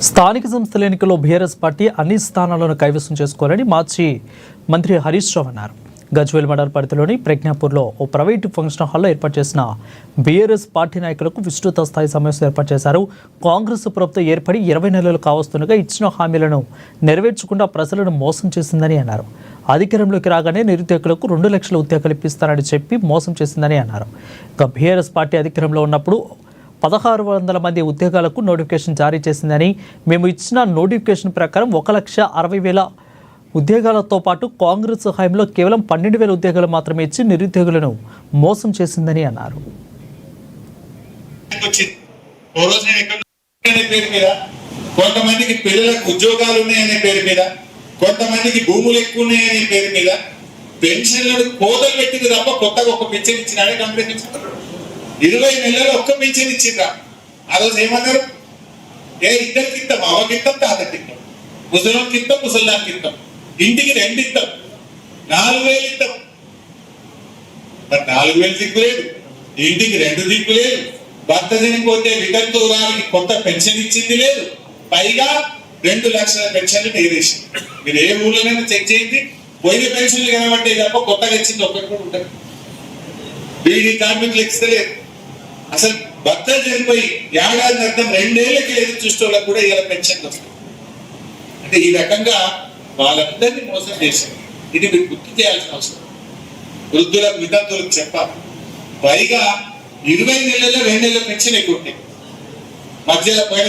స్థానిక సంస్థల ఎన్నికల్లో బీఆర్ఎస్ పార్టీ అన్ని స్థానాలను కైవసం చేసుకోవాలని మాజీ మంత్రి హరీష్ రావు అన్నారు. గజ్వేల్ మండల పరిధిలోని ప్రజ్ఞాపూర్లో ఓ ప్రైవేటు ఫంక్షన్ హాల్లో ఏర్పాటు చేసిన బీఆర్ఎస్ పార్టీ నాయకులకు విస్తృత స్థాయి సమావేశం ఏర్పాటు చేశారు. కాంగ్రెస్ ప్రభుత్వం ఏర్పడి 20 నెలలు కావస్తుండగా ఇచ్చిన హామీలను నెరవేర్చకుండా ప్రజలను మోసం చేసిందని అన్నారు. అధికారంలోకి రాగానే నిరుద్యోగులకు 2 లక్షల ఉద్యోగాలు ఇప్పిస్తారని చెప్పి మోసం చేసిందని అన్నారు. ఇక బీఆర్ఎస్ పార్టీ అధికారంలో ఉన్నప్పుడు 1600 మంది ఉద్యోగాలకు నోటిఫికేషన్ జారీ చేసిందని, మేము ఇచ్చిన నోటిఫికేషన్ ప్రకారం 1,60,000 ఉద్యోగాలతో పాటు కాంగ్రెస్ హయాంలో కేవలం 12,000 ఉద్యోగాలు మాత్రమే ఇచ్చి నిరుద్యోగులను మోసం చేసిందని అన్నారు. కొంతమందికి పిల్లలకు ఉద్యోగాలు ఉన్నాయనే పేరు మీద, కొంతమందికి భూములు ఎక్కువ ఉన్నాయనే పేరు మీద పెన్షన్లను కోతలు పెట్టింది తప్ప కొత్తగా ఒక పెన్షన్ ఇచ్చినాడే కాంగ్రెస్. 20 నెలలు ఒక్క పెన్షన్ ఇచ్చిండ్రా. ఆ రోజు ఏమన్నారు? ఇద్దరికి ఇస్తాం, అవకిస్తాం, తాతకి ఇస్తాం, ముసలికి ఇస్తాం, ముసలిదానికి ఇస్తాం, ఇంటికి 2 ఇస్తాం, 4,000 ఇస్తాం. మరి 4,000 దిక్కు లేదు, ఇంటికి 2 దిక్కు లేదు, భర్త చనిపోతే వితంతువురానికి కొత్త పెన్షన్ ఇచ్చింది లేదు, పైగా 2 లక్షల పెన్షన్లు ఎగిరేసి. మీరు ఏ ఊళ్ళోనైనా చెక్ చేయండి, పోయిన పెన్షన్లు కనబట్టే తప్ప కొత్తగా ఇచ్చింది ఒక్కటి కూడా ఉంటుంది. బీడీ కార్మికులు ఇస్తలేదు. అసలు భర్త చనిపోయి ఏడాది అర్థం 2 ఏళ్ళకి ఎదురు చూసేవాళ్ళకి కూడా ఇలా పెన్షన్లు వస్తాయి. అంటే ఈ రకంగా వాళ్ళందరినీ మోసం చేశారు. ఇది మీరు గుర్తు చేయాల్సిన అవసరం. వృద్ధులకు వితంతులకు చెప్పాలి. పైగా 20 నెలల్లో 2 నెలల పెన్షన్ ఎక్కువ ఉంటాయి. మధ్యలో పోయిన